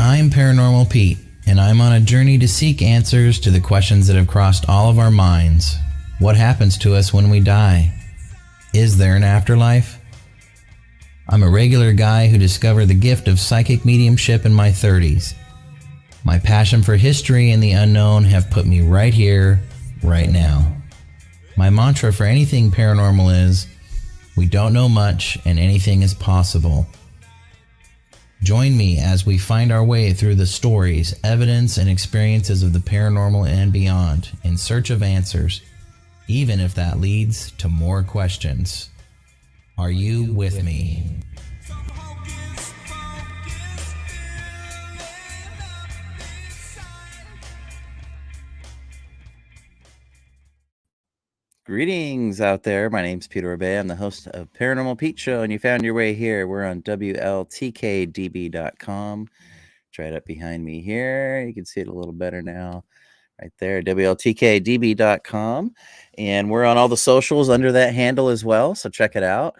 I'm Paranormal Pete, and I'm on a journey to seek answers to the questions that have crossed all of our minds. What happens to us when we die? Is there an afterlife? I'm a regular guy who discovered the gift of psychic mediumship in my 30s. My passion for history and the unknown have put me right here, right now. My mantra for anything paranormal is, we don't know much and anything is possible. Join me as we find our way through the stories, evidence, and experiences of the paranormal and beyond in search of answers, even if that leads to more questions. Are you with me? Greetings out there. My name's Peter Rebay. I'm the host of Paranormal Pete Show, and you found your way here. We're on WLTK-DB.com. It's right up behind me here. You can see it a little better now. Right there, WLTK-DB.com. And we're on all the socials under that handle as well, so check it out.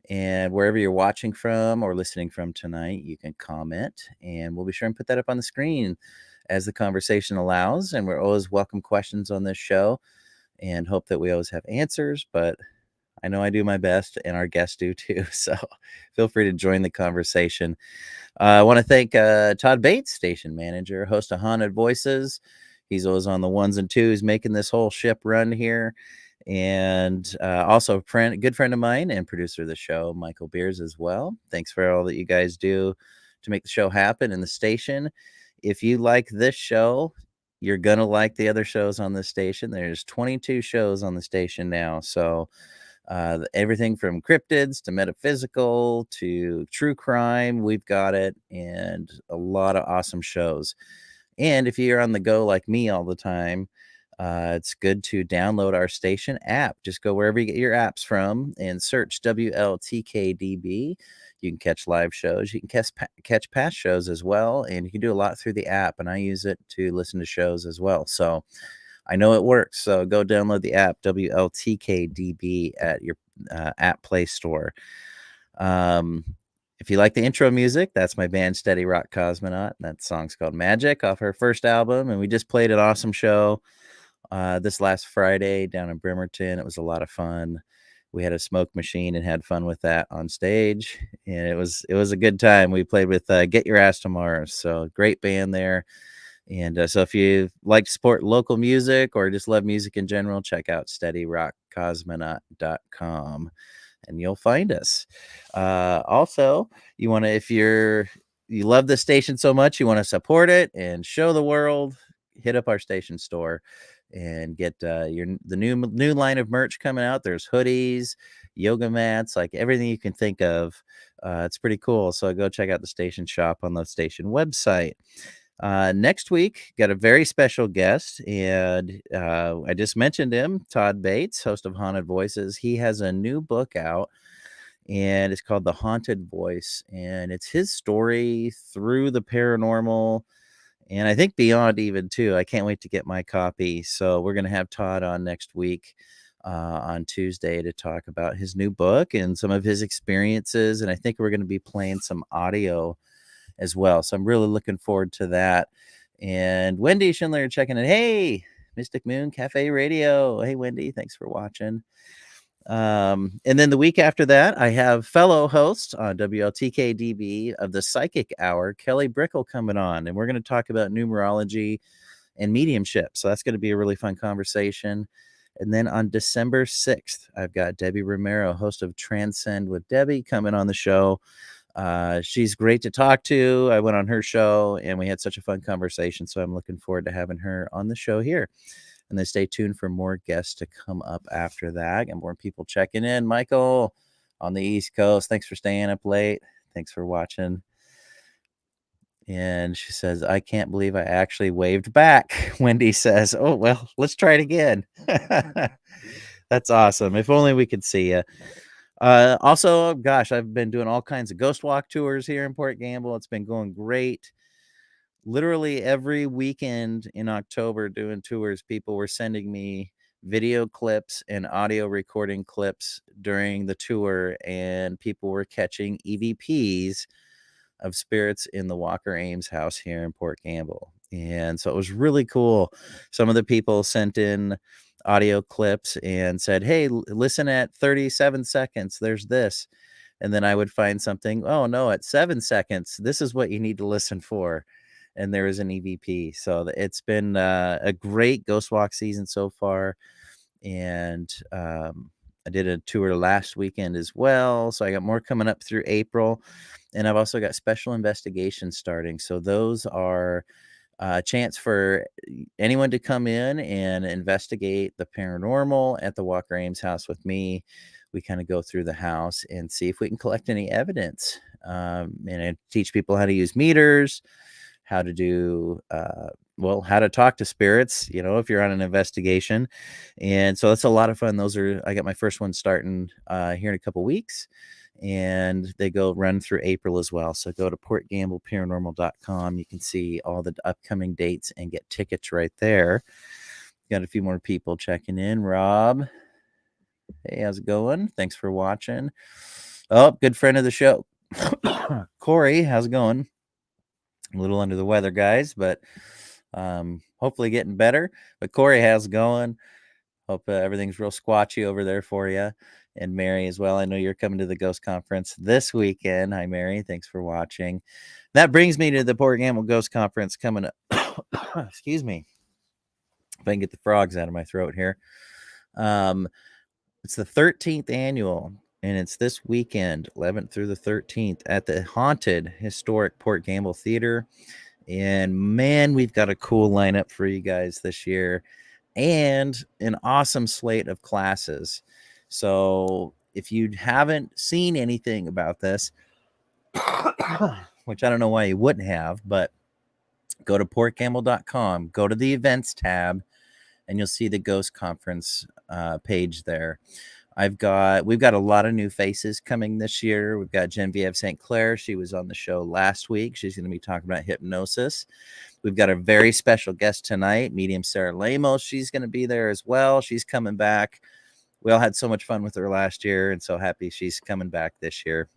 And wherever you're watching from or listening from tonight, you can comment, and we'll be sure and put that up on the screen as the conversation allows. And we're always welcome questions on this show, and hope that we always have answers, but I know I do my best, and our guests do too, so feel free to join the conversation. I want to thank Todd Bates, station manager, host of Haunted Voices. He's always on the ones and twos, making this whole ship run here, and also a good friend of mine and producer of the show, Michael Beers, as well. Thanks for all that you guys do to make the show happen in the station. If you like this show, you're going to like the other shows on the station. There's 22 shows on the station now. So everything from cryptids to metaphysical to true crime, we've got it, and a lot of awesome shows. And if you're on the go like me all the time, it's good to download our station app. Just go wherever you get your apps from and search WLTK-DB. You can catch live shows. You can catch past shows as well. And you can do a lot through the app. And I use it to listen to shows as well. So I know it works. So go download the app, WLTK-DB, at your app Play Store. If you like the intro music, that's my band Steady Rock Cosmonaut. That song's called Magic off her first album. And we just played an awesome show this last Friday down in Bremerton. It was a lot of fun. We had a smoke machine and had fun with that on stage, and it was a good time. We played with Get Your Ass to Mars, so great band there. And so if you like to support local music or just love music in general, check out steadyrockcosmonaut.com and you'll find us. Also, you want to, if you love the station so much, you want to support it and show the world, hit up our station store and get the new line of merch coming out. There's hoodies, yoga mats, like everything you can think of. It's pretty cool. So go check out the station shop on the station website. Next week, got a very special guest, and I just mentioned him, Todd Bates, host of Haunted Voices. He has a new book out, and it's called The Haunted Voice, and it's his story through the paranormal, and I think beyond even too. I can't wait to get my copy. So we're going to have Todd on next week on Tuesday to talk about his new book and some of his experiences. And I think we're going to be playing some audio as well. So I'm really looking forward to that. And Wendy Schindler checking in. Hey, Mystic Moon Cafe Radio. Hey, Wendy, thanks for watching. And then the week after that, I have fellow host on WLTK-DB of the Psychic Hour, Kelly Brickle, coming on, and we're going to talk about numerology and mediumship. So that's going to be a really fun conversation. And then on December 6th, I've got Debbie Romero, host of Transcend with Debbie, coming on the show. She's great to talk to. I went on her show and we had such a fun conversation. So I'm looking forward to having her on the show here. And then stay tuned for more guests to come up after that and more people checking in. Michael on the East Coast, thanks for staying up late. Thanks for watching. And she says, I can't believe I actually waved back. Wendy says, oh, well, let's try it again. That's awesome. If only we could see you. Also, gosh, I've been doing all kinds of ghost walk tours here in Port Gamble. It's been going great. Literally every weekend in October doing tours, people were sending me video clips and audio recording clips during the tour, and people were catching EVPs of spirits in the Walker Ames house here in Port Gamble. And so it was really cool. Some of the people sent in audio clips and said, hey, listen at 37 seconds. There's this. And then I would find something. Oh, no, at 7 seconds. This is what you need to listen for. And there is an EVP. So it's been a great Ghost Walk season so far. And I did a tour last weekend as well. So I got more coming up through April. And I've also got special investigations starting. So those are a chance for anyone to come in and investigate the paranormal at the Walker Ames house with me. We kind of go through the house and see if we can collect any evidence. And I teach people how to use meters, how to do, how to talk to spirits, if you're on an investigation. And so that's a lot of fun. I got my first one starting here in a couple weeks, and they go run through April as well. So go to portgambleparanormal.com. You can see all the upcoming dates and get tickets right there. Got a few more people checking in. Rob, hey, how's it going? Thanks for watching. Oh, good friend of the show. Corey, how's it going? A little under the weather, guys, but hopefully getting better. But Corey, how's it going? Hope everything's real squatchy over there for you. And Mary as well. I know you're coming to the Ghost Conference this weekend. Hi, Mary. Thanks for watching. That brings me to the Port Gamble Ghost Conference coming up. Excuse me. If I can get the frogs out of my throat here. It's the 13th annual, and it's this weekend, 11th through the 13th, at the haunted historic Port Gamble Theater. And man, we've got a cool lineup for you guys this year, and an awesome slate of classes. So if you haven't seen anything about this, which I don't know why you wouldn't have, but go to portgamble.com, go to the events tab, and you'll see the Ghost Conference page there. We've got a lot of new faces coming this year. We've got Genevieve St. Clair. She was on the show last week. She's going to be talking about hypnosis. We've got a very special guest tonight, medium Sarah Lemos. She's going to be there as well. She's coming back. We all had so much fun with her last year, and so happy she's coming back this year.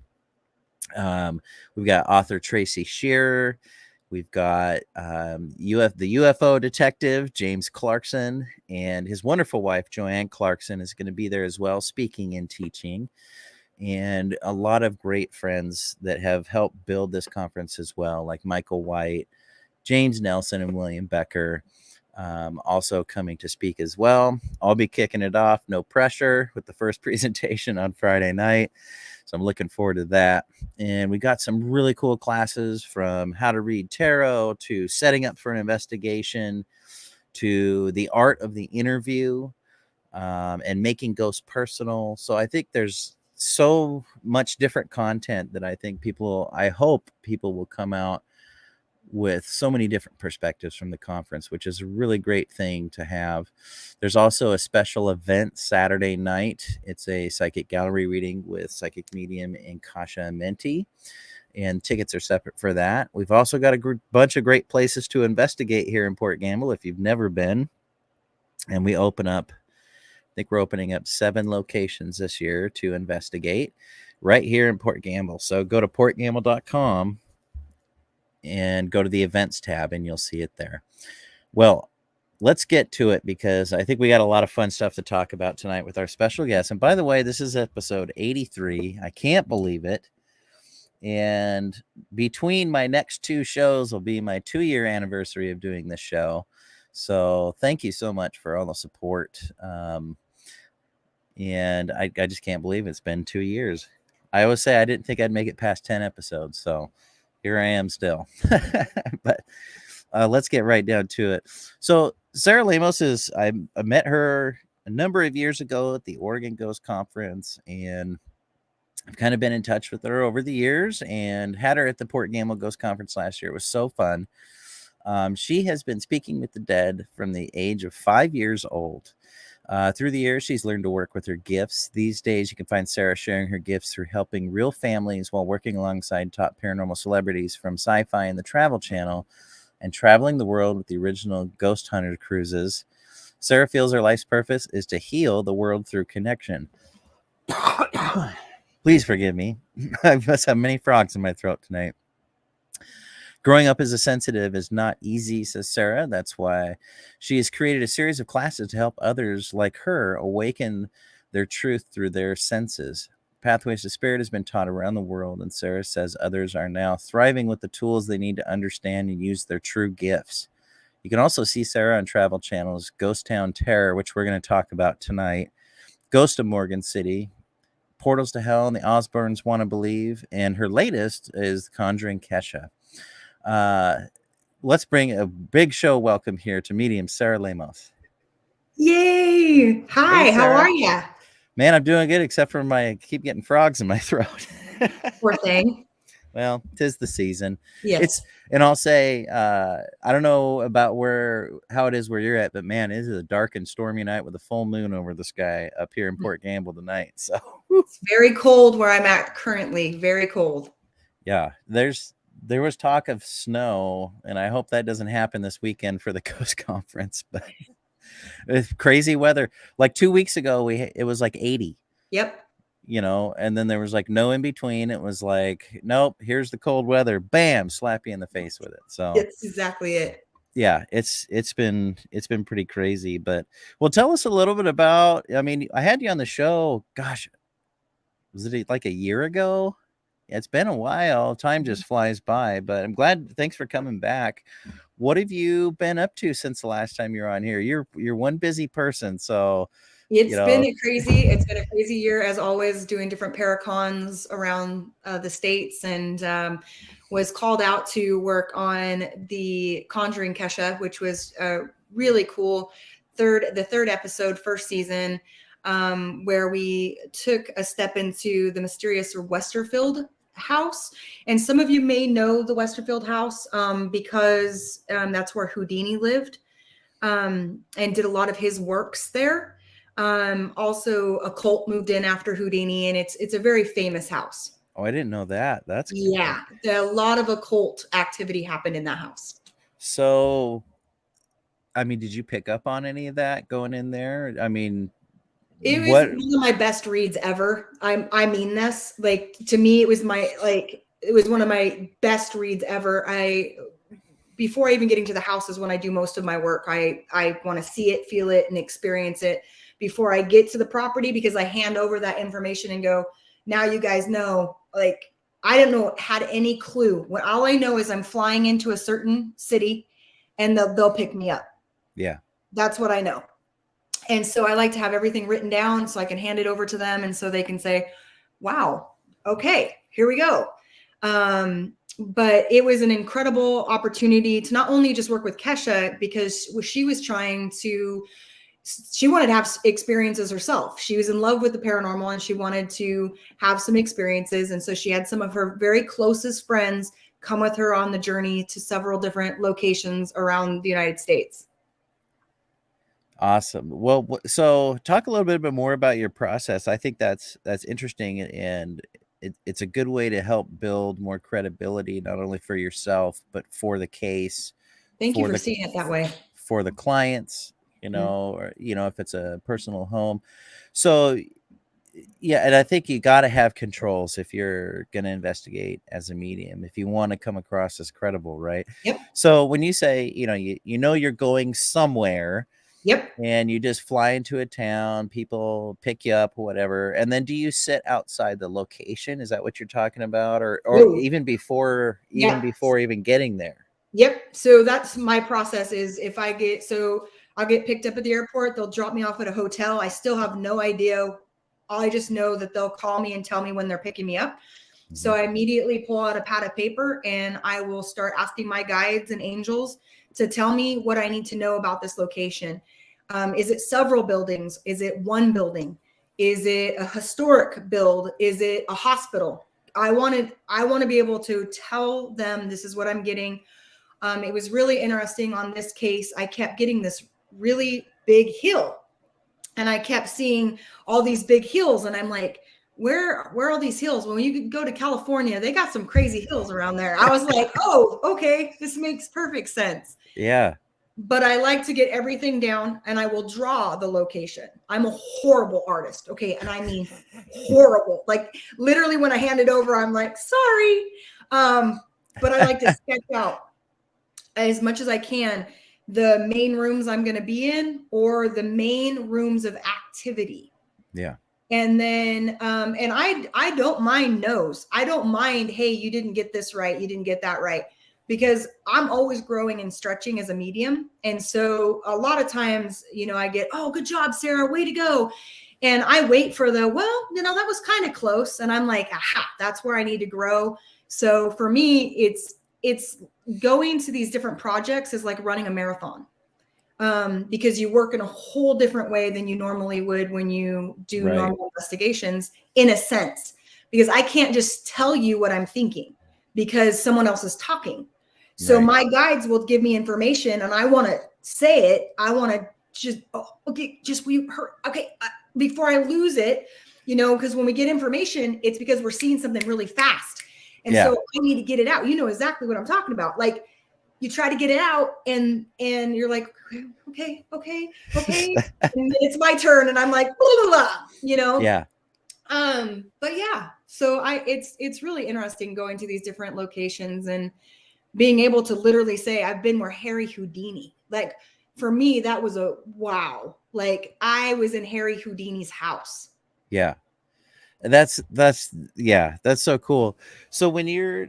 We've got author Tracy Shearer. We've got the UFO detective, James Clarkson, and his wonderful wife, Joanne Clarkson, is going to be there as well, speaking and teaching. And a lot of great friends that have helped build this conference as well, like Michael White, James Nelson, and William Becker, also coming to speak as well. I'll be kicking it off, no pressure, with the first presentation on Friday night. So I'm looking forward to that. And we got some really cool classes, from how to read tarot to setting up for an investigation to the art of the interview, and making ghosts personal. So I think there's so much different content that I hope people will come out with so many different perspectives from the conference, which is a really great thing to have. There's also a special event Saturday night. It's a psychic gallery reading with psychic medium Inkasha Menti, and tickets are separate for that. We've also got a bunch of great places to investigate here in Port Gamble if you've never been. And we're opening up 7 locations this year to investigate right here in Port Gamble. So go to portgamble.com and go to the events tab, and you'll see it there. Well, let's get to it, because I think we got a lot of fun stuff to talk about tonight with our special guest. And by the way, this is episode 83. I can't believe it. And between my next 2 shows will be my 2-year anniversary of doing this show. So thank you so much for all the support. And I just can't believe it's been 2 years. I always say I didn't think I'd make it past 10 episodes. So here I am still. But let's get right down to it. So Sarah Lemos I met her a number of years ago at the Oregon Ghost Conference, and I've kind of been in touch with her over the years, and had her at the Port Gamble Ghost Conference last year. It was so fun. She has been speaking with the dead from the age of 5 years old. Through the years, she's learned to work with her gifts. These days, you can find Sarah sharing her gifts through helping real families while working alongside top paranormal celebrities from SYFI and the Travel Channel, and traveling the world with the original Ghost Hunter cruises. Sarah feels her life's purpose is to heal the world through connection. Please forgive me. I must have many frogs in my throat tonight. Growing up as a sensitive is not easy, says Sarah. That's why she has created a series of classes to help others like her awaken their truth through their senses. Pathways to Spirit has been taught around the world, and Sarah says others are now thriving with the tools they need to understand and use their true gifts. You can also see Sarah on Travel Channel's Ghost Town Terror, which we're going to talk about tonight, Ghost of Morgan City, Portals to Hell, and the Osbournes Want to Believe, and her latest is Conjuring Kesha. Let's bring a big show welcome here to medium Sarah Lemos. Yay! Hi, Hey, how Sarah. are you? Man, I'm doing good, except for I keep getting frogs in my throat. Poor thing. Well, 'tis the season. Yes. And I'll say, I don't know about how it is where you're at, but man, it is a dark and stormy night with a full moon over the sky up here in Port Gamble tonight. So It's very cold where I'm at currently. Very cold. yeah, there was talk of snow, and I hope that doesn't happen this weekend for the Coast Conference. But it's crazy weather. Like 2 weeks ago, it was like 80. Yep. And then there was like no in between. It was like, nope, here's the cold weather. Bam, slap you in the face with it. So That's exactly it. yeah, it's been pretty crazy. But well, tell us a little bit about. I mean, I had you on the show. Gosh, was it like a year ago? It's been a while. Time just flies by. But I'm glad. Thanks for coming back. What have you been up to since the last time you're on here? You're one busy person, so. It's been a crazy year, as always, doing different paracons around the states, and was called out to work on the Conjuring Kesha, which was really cool. The third episode, first season, where we took a step into the mysterious Westerfield house. And some of you may know the Westerfield house because that's where Houdini lived and did a lot of his works there. Also a cult moved in after Houdini, and it's a very famous house. Oh, I didn't know that. That's cool. Yeah. A lot of occult activity happened in that house. So, I mean, did you pick up on any of that going in there? I mean, it was one of my best reads ever. I mean this, like, to me, it was one of my best reads ever. Before even getting to the house is when I do most of my work. I want to see it, feel it, and experience it before I get to the property, because I hand over that information and go, now you guys know. Like, I didn't had any clue. All I know is I'm flying into a certain city and they'll pick me up. Yeah. That's what I know. And so I like to have everything written down so I can hand it over to them, and so they can say, wow, okay, here we go. But it was an incredible opportunity to not only just work with Kesha, because she wanted to have experiences herself. She was in love with the paranormal and she wanted to have some experiences. And so she had some of her very closest friends come with her on the journey to several different locations around the United States. Awesome. Well, so talk a little bit more about your process. I think that's interesting, and it's a good way to help build more credibility, not only for yourself, but for the case. Thank you for seeing it that way. For the clients, or, if it's a personal home. So, yeah. And I think you got to have controls if you're going to investigate as a medium, if you want to come across as credible, right? Yep. So when you say, you're going somewhere, yep, and you just fly into a town, people pick you up, whatever. And then do you sit outside the location? Is that what you're talking about? Or even before even getting there? Yep. So that's my process. Is if I'll get picked up at the airport, they'll drop me off at a hotel. I still have no idea. I just know that they'll call me and tell me when they're picking me up. Mm-hmm. So I immediately pull out a pad of paper and I will start asking my guides and angels to tell me what I need to know about this location. Is it several buildings? Is it one building? Is it a historic build? Is it a hospital? I want to be able to tell them this is what I'm getting. It was really interesting on this case. I kept getting this really big hill, and I kept seeing all these big hills, and I'm like, where are all these hills? Well, when you go to California, they got some crazy hills around there. I was like, oh, okay, this makes perfect sense. Yeah. But I like to get everything down, and I will draw the location. I'm a horrible artist. Okay. And I mean horrible. Like, literally when I hand it over, I'm like, sorry. but I like to sketch out as much as I can the main rooms I'm going to be in or the main rooms of activity. Yeah. And then, and I don't mind no's. I don't mind, hey, you didn't get this right. You didn't get that right. Because I'm always growing and stretching as a medium. And so a lot of times, you know, I get, oh, good job, Sarah, way to go. And I wait for the, well, you know, that was kind of close. And I'm like, aha, that's where I need to grow. So for me, it's going to these different projects is like running a marathon. Because you work in a whole different way than you normally would when you do normal investigations, in a sense, because I can't just tell you what I'm thinking because someone else is talking. So my guides will give me information and I want to say it. I want to just, before I lose it, you know, because when we get information, it's because we're seeing something really fast. And so I need to get it out. You know exactly what I'm talking about. Like, you try to get it out and you're like, okay. And it's my turn. And I'm like, blah, blah, blah, you know? Yeah. But yeah, so it's really interesting going to these different locations and being able to literally say, I've been where Harry Houdini, like for me, that was a wow. Like I was in Harry Houdini's house. Yeah. That's so cool. So when you're,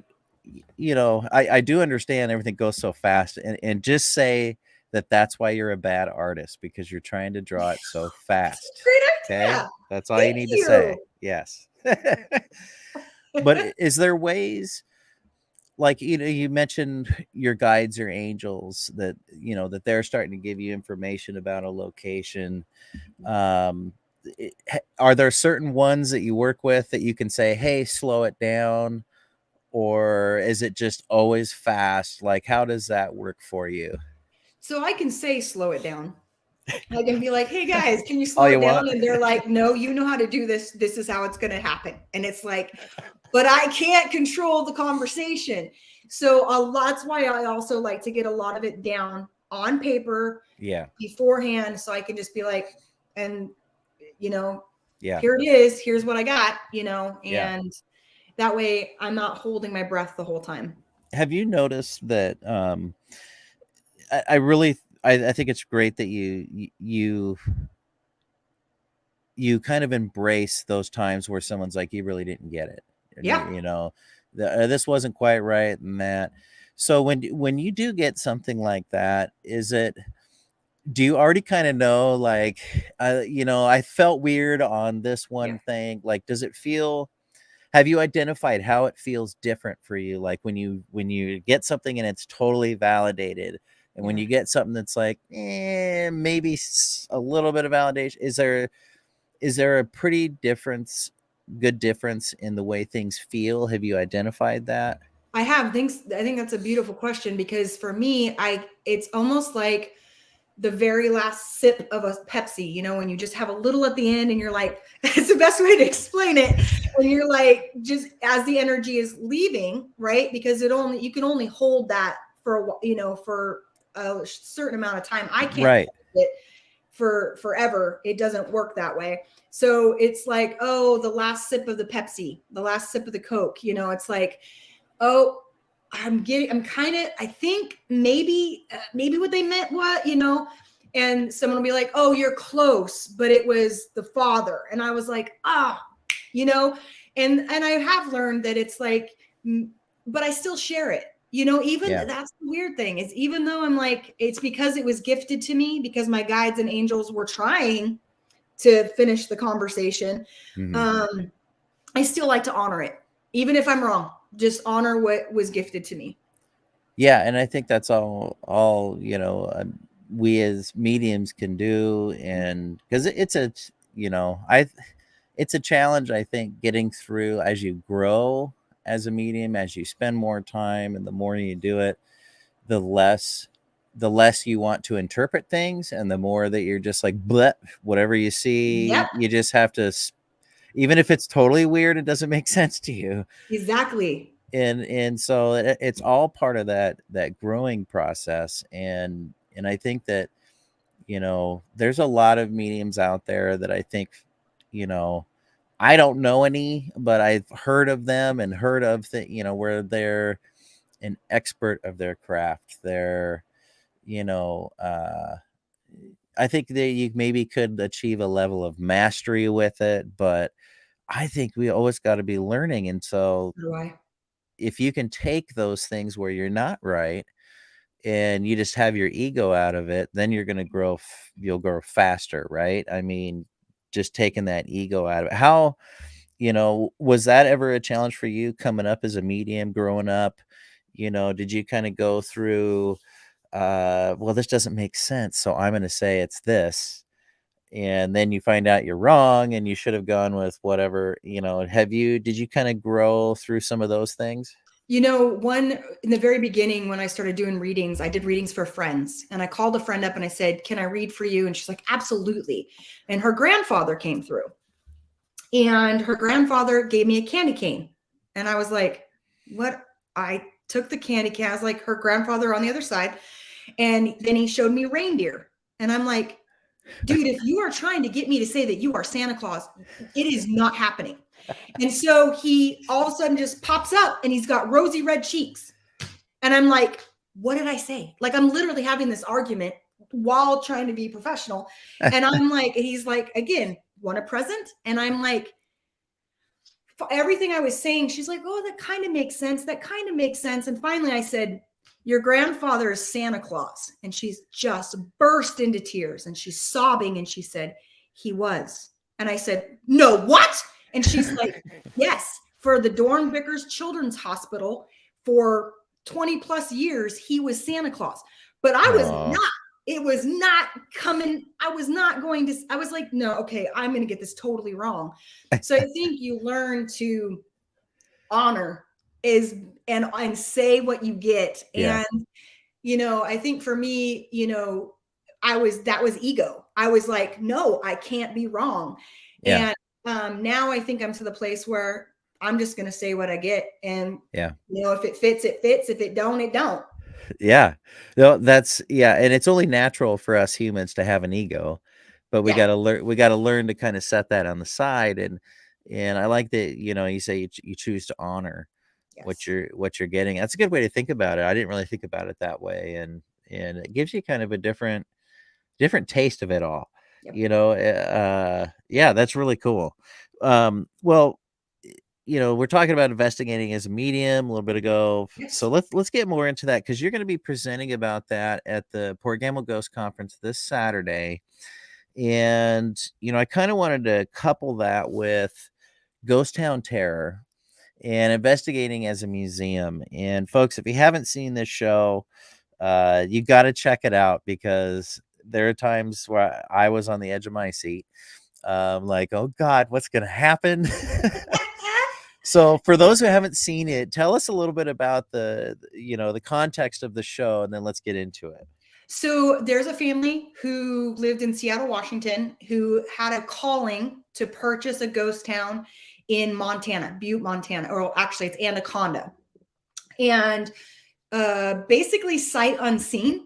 you know, I do understand everything goes so fast and just say that's why you're a bad artist, because you're trying to draw it so fast. Great idea. Okay. That's all you need to say. Yes. But is there ways, like, you know, you mentioned your guides or angels that, you know, that they're starting to give you information about a location. Are there certain ones that you work with that you can say, hey, slow it down? Or is it just always fast? Like, how does that work for you? So I can say, slow it down. I can be like, hey guys, can you slow it down? And they're like, no, you know how to do this. This is how it's going to happen. And it's like, but I can't control the conversation. So that's why I also like to get a lot of it down on paper beforehand. So I can just be like, and you know, here it is. Here's what I got, you know, and that way I'm not holding my breath the whole time. Have you noticed that, I think it's great that you kind of embrace those times where someone's like, you really didn't get it. Yeah. You know, this wasn't quite right. And that, so when you do get something like that, do you already kind of know, like, you know, I felt weird on this one thing. Like, have you identified how it feels different for you? Like when you get something and it's totally validated, and when you get something that's like, maybe a little bit of validation, is there a pretty good difference in the way things feel? Have you identified that? I have. I think that's a beautiful question, because for me, it's almost like the very last sip of a Pepsi, you know, when you just have a little at the end and you're like, it's the best way to explain it. When you're like, just as the energy is leaving, right? Because you can only hold that for a certain amount of time. I can't hold it for forever. It doesn't work that way. So it's like, oh, the last sip of the Pepsi, the last sip of the Coke, you know, it's like, oh, I think maybe what they meant, you know, and someone will be like, oh, you're close, but it was the father. And I was like, you know, and I have learned that it's like, but I still share it, you know, that's the weird thing is, even though I'm like, it's because it was gifted to me, because my guides and angels were trying to finish the conversation. Mm-hmm. I still like to honor it, even if I'm wrong. Just honor what was gifted to me. Yeah. And I think that's all, you know, we as mediums can do. And because it's a challenge, I think, getting through as you grow as a medium, as you spend more time, and the more you do it, the less you want to interpret things, and the more that you're just like, bleh, whatever you see, you just have to, even if it's totally weird, it doesn't make sense to you. Exactly. And so it's all part of that growing process. And I think that, you know, there's a lot of mediums out there that I think, you know, I don't know any, but I've heard of them and heard of you know, where they're an expert of their craft. They're, you know, I think that you maybe could achieve a level of mastery with it, but I think we always got to be learning. And so So do I. if you can take those things where you're not right and you just have your ego out of it, then you're going to grow, you'll grow faster, right? I mean, just taking that ego out of it. How, you know, was that ever a challenge for you coming up as a medium, growing up? You know, did you kind of go through, well, this doesn't make sense, so I'm going to say it's this, and then you find out you're wrong and you should have gone with whatever, you know? Did you kind of grow through some of those things? You know, one in the very beginning when I started doing readings, I did readings for friends, and I called a friend up and I said, "Can I read for you?" And she's like, "Absolutely." And her grandfather came through, and her grandfather gave me a candy cane, and I was like, "What?" I took the candy cane. I was like, her grandfather on the other side, and then he showed me reindeer, and I'm like, "Dude, if you are trying to get me to say that you are Santa Claus, it is not happening." And so he all of a sudden just pops up and he's got rosy red cheeks. And I'm like, what did I say? Like, I'm literally having this argument while trying to be professional. And I'm like, he's like, again, want a present? And I'm like, for everything I was saying, she's like, oh, that kind of makes sense. That kind of makes sense. And finally I said, your grandfather is Santa Claus. And she's just burst into tears and she's sobbing. And she said, he was. And I said, no, what? And she's like, yes, for the Dornvickers Children's Hospital for 20 plus years, he was Santa Claus. But I was not, it was not coming. I was not going to, I was like, no, okay, I'm going to get this totally wrong. So I think you learn to honor and say what you get. Yeah. And, you know, I think for me, you know, that was ego. I was like, no, I can't be wrong. Yeah. And now I think I'm to the place where I'm just going to say what I get. And, Yeah. you know, if it fits, it fits. If it don't, it don't. Yeah. No, and it's only natural for us humans to have an ego, but we Yeah. got to learn to kind of set that on the side. And I like that, you know, you say you choose to honor what Yes. you're getting. That's a good way to think about it. I didn't really think about it that way. And it gives you kind of a different taste of it all. Yep. You know, yeah, that's really cool. Well, you know, we're talking about investigating as a medium a little bit ago. Yes. So let's get more into that, because you're going to be presenting about that at the Port Gamble Ghost Conference this Saturday. And, you know, I kind of wanted to couple that with Ghost Town Terror and investigating as a museum. And folks, if you haven't seen this show, you got to check it out, because there are times where I was on the edge of my seat. Like, oh God, what's going to happen? So for those who haven't seen it, tell us a little bit about the context of the show, and then let's get into it. So there's a family who lived in Seattle, Washington, who had a calling to purchase a ghost town in Montana, Butte, Montana, or actually it's Anaconda. And basically sight unseen,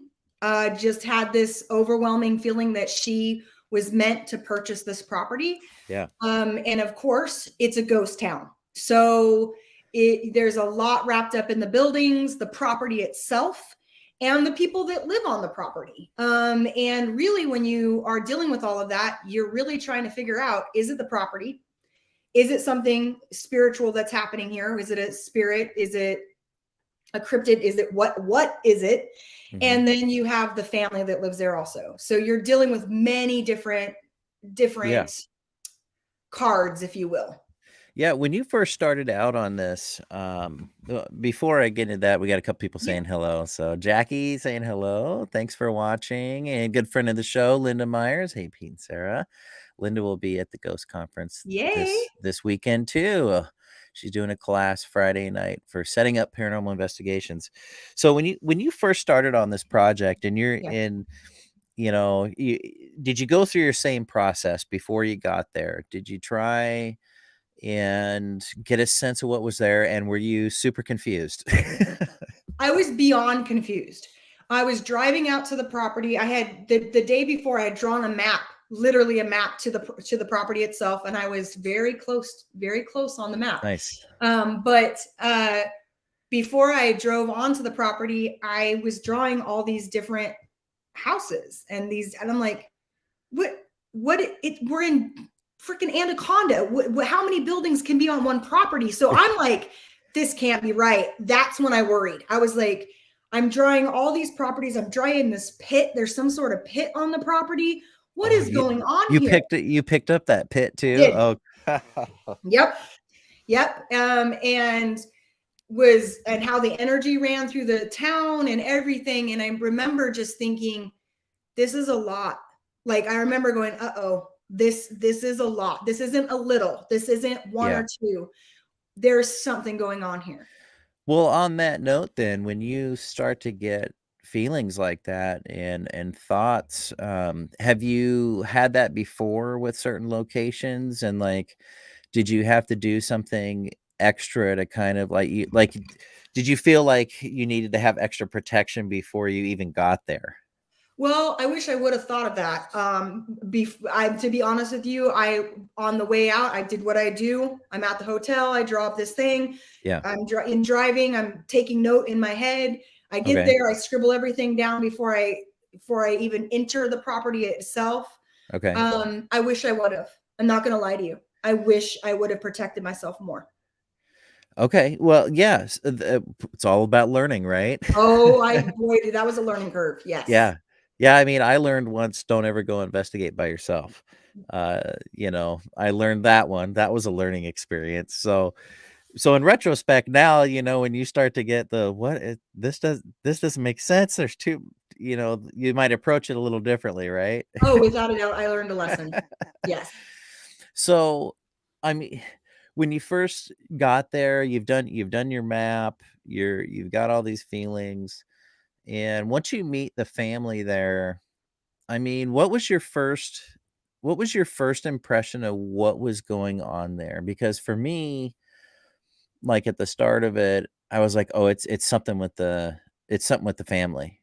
just had this overwhelming feeling that she was meant to purchase this property. Yeah. And of course, it's a ghost town. So there's a lot wrapped up in the buildings, the property itself, and the people that live on the property. And really, when you are dealing with all of that, you're really trying to figure out, is it the property? Is it something spiritual that's happening here? Is it a spirit? Is it a cryptid? Is it what is it? Mm-hmm. And then you have the family that lives there also. So you're dealing with many different cards, if you will. Yeah, when you first started out on this, before I get into that, we got a couple people saying hello. So Jackie saying hello. Thanks for watching. And good friend of the show, Linda Myers. Hey, Pete and Sarah. Linda will be at the Ghost Conference this weekend too. She's doing a class Friday night for setting up paranormal investigations. So when you first started on this project, and you're in, you know, did you go through your same process before you got there? Did you try and get a sense of what was there, and were you super confused? I was beyond confused. I was driving out to the property. I had the day before, I had drawn a map, literally a map to the property itself, and I was very close on the map. Nice. But before I drove onto the property, I was drawing all these different houses and I'm like, we're in freaking Anaconda. How many buildings can be on one property? So I'm like, this can't be right. That's when I worried. I was like, I'm drawing all these properties. I'm drawing this pit. There's some sort of pit on the property. What is going on here? You picked up that pit too? Did. Oh, Yep. And how the energy ran through the town and everything. And I remember just thinking, this is a lot. Like, I remember going, uh-oh, this is a lot. This isn't a little. This isn't one or two. There's something going on here. Well, on that note, then, when you start to get feelings like that and thoughts, have you had that before with certain locations? And like, did you have to do something extra to kind of did you feel like you needed to have extra protection before you even got there? Well, I wish I would have thought of that. To be honest with you, on the way out, I did what I do. I'm at the hotel. I draw up this thing. Yeah. I'm driving. I'm taking note in my head. I get there. I scribble everything down before I even enter the property itself. Okay. I wish I would have. I'm not going to lie to you. I wish I would have protected myself more. Okay. Well, yes, it's all about learning, right? Oh, boy, that was a learning curve. Yes. Yeah. Yeah, I mean, I learned once, don't ever go investigate by yourself. I learned that one. That was a learning experience. So in retrospect now, when you start to get this doesn't make sense. There's two, you might approach it a little differently, right? Oh, without a doubt, I learned a lesson. Yes. So, I mean, when you first got there, you've done your map, you've got all these feelings. And once you meet the family there, I mean, what was your first impression of what was going on there? Because for me, like at the start of it, I was like, oh, it's something with the family.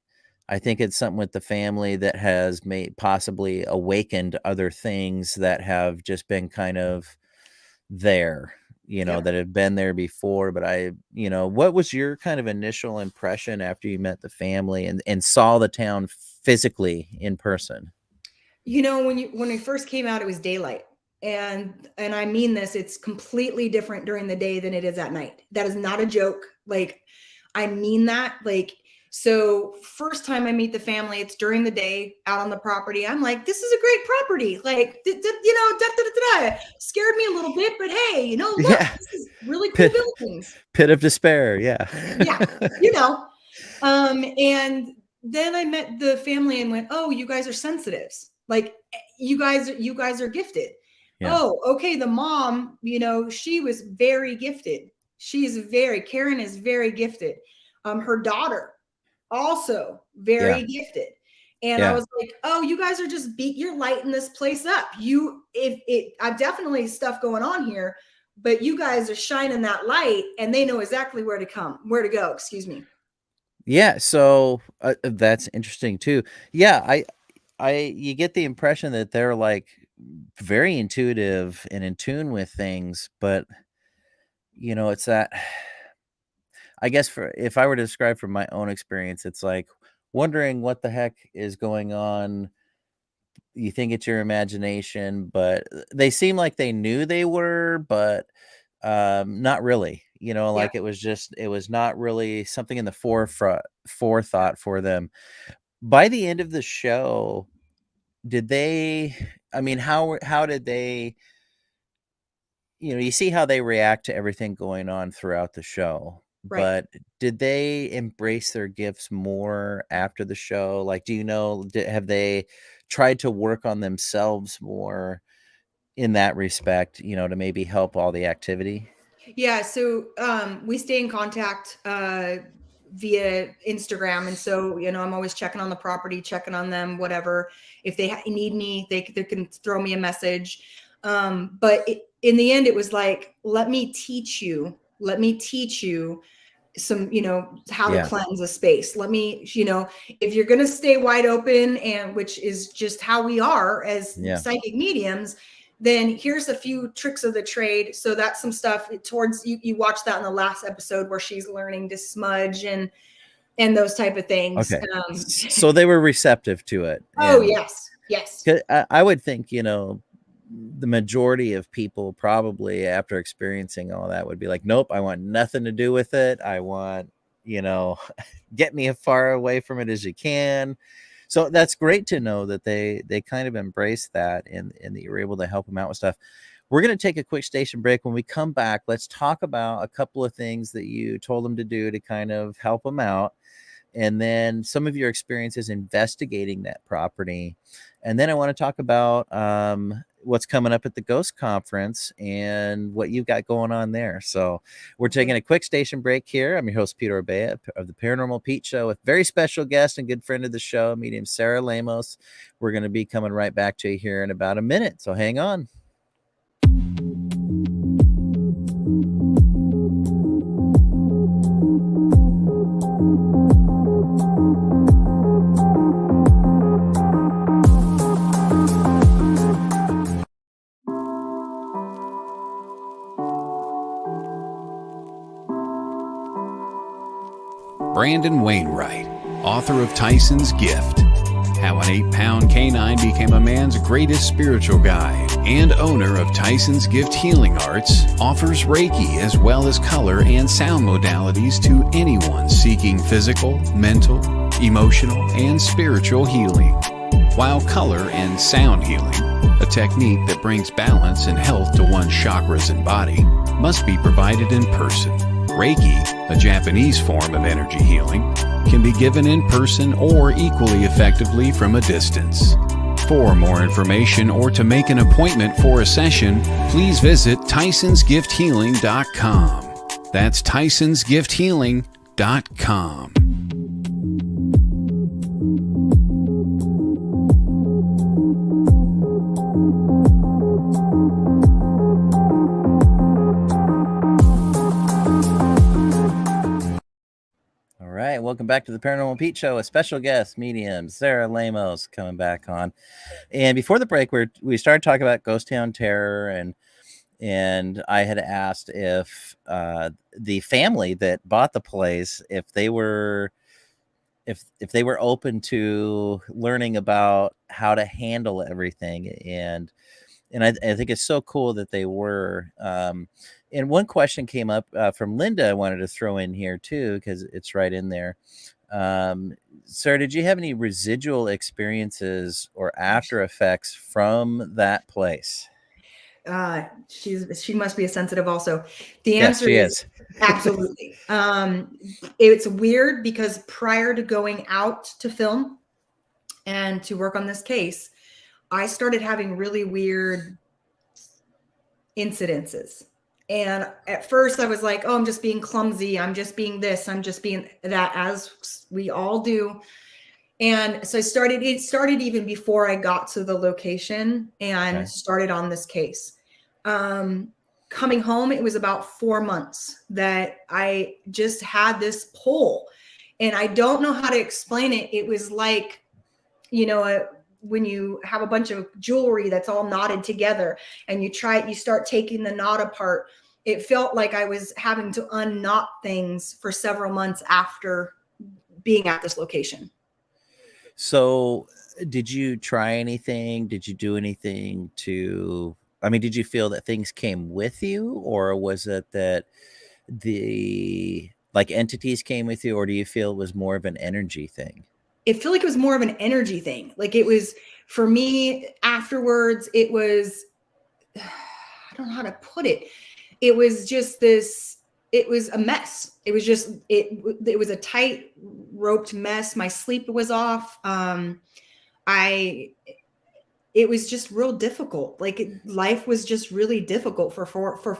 I think it's something with the family that has possibly awakened other things that have just been kind of there. That have been there before. But what was your kind of initial impression after you met the family and saw the town physically in person? When we first came out, it was daylight. And I mean this, it's completely different during the day than it is at night. That is not a joke. Like, I mean that. Like, so first time I meet the family, it's during the day out on the property. I'm like, this is a great property. Like, scared me a little bit, but hey, look, this is really cool buildings. Pit of despair. Yeah. Yeah. And then I met the family and went, oh, you guys are sensitives. Like, you guys are gifted. Yeah. Oh, okay. The mom, she was very gifted. Karen is very gifted. Her daughter, also very gifted. And I was like, oh, you guys are just you're lighting this place up. I've definitely stuff going on here, but you guys are shining that light and they know exactly where to go. Excuse me. Yeah. So that's interesting too. Yeah. You get the impression that they're like very intuitive and in tune with things, but it's that, I guess if I were to describe from my own experience, it's like wondering what the heck is going on. You think it's your imagination, but they seem like they knew they were, but not really. Like it was not really something in the forethought for them. By the end of the show, did they? I mean, how did they? You see how they react to everything going on throughout the show. Right. But did they embrace their gifts more after the show? Like, have they tried to work on themselves more in that respect, to maybe help all the activity? Yeah. So we stay in contact via Instagram. And so, I'm always checking on the property, checking on them, whatever. If they need me, they can throw me a message. But in the end, it was like, let me teach you some, how to cleanse a space. Let me, if you're going to stay wide open, and which is just how we are as psychic mediums, then here's a few tricks of the trade. So that's some stuff towards you watch that in the last episode where she's learning to smudge and those type of things. Okay. So they were receptive to it. Oh, yes. Yes. I would think, you know, the majority of people probably after experiencing all that would be like, nope, I want nothing to do with it. I want, you know, get me as far away from it as you can. So that's great to know that they kind of embrace that and that you were able to help them out with stuff. We're going to take a quick station break. When we come back, let's talk about a couple of things that you told them to do to kind of help them out. And then some of your experiences investigating that property. And then I want to talk about what's coming up at the Ghost Conference and what you've got going on there. So we're taking a quick station break here. I'm your host, Peter Orbea of the Paranormal Pete Show, with very special guest and good friend of the show, medium Sarah Lemos. We're going to be coming right back to you here in about a minute. So hang on. Brandon Wainwright, author of Tyson's Gift, How an 8-Pound Canine Became a Man's Greatest Spiritual Guide, and owner of Tyson's Gift Healing Arts, offers Reiki as well as color and sound modalities to anyone seeking physical, mental, emotional, and spiritual healing. While color and sound healing, a technique that brings balance and health to one's chakras and body, must be provided in person. Reiki, a Japanese form of energy healing, can be given in person or equally effectively from a distance. For more information or to make an appointment for a session, please visit TysonsGiftHealing.com. That's TysonsGiftHealing.com. Welcome back to the Paranormal Pete Show. A special guest, medium Sarah Lemos, coming back on. And before the break, we started talking about Ghost Town Terror, and I had asked if the family that bought the place, if they were open to learning about how to handle everything, and I think it's so cool that they were. And one question came up from Linda I wanted to throw in here too, because it's right in there. Sarah, did you have any residual experiences or after effects from that place? She must be a sensitive also. The answer is absolutely. It's weird because prior to going out to film and to work on this case, I started having really weird incidences. And at first I was like, oh, I'm just being clumsy. I'm just being this. I'm just being that, as we all do. And so it started even before I got to the location and started on this case. Coming home, it was about 4 months that I just had this pull, and I don't know how to explain it. It was like, you know, when you have a bunch of jewelry that's all knotted together and you start taking the knot apart, it felt like I was having to unknot things for several months after being at this location. So did you try anything? Did you do anything to, I mean, did you feel that things came with you, or was it that the entities came with you, or do you feel it was more of an energy thing? It felt like it was more of an energy thing. Like it was, for me, afterwards, it was, I don't know how to put it. It was just this, it was a mess. It was just, it was a tight roped mess. My sleep was off. It was just real difficult. Like life was just really difficult for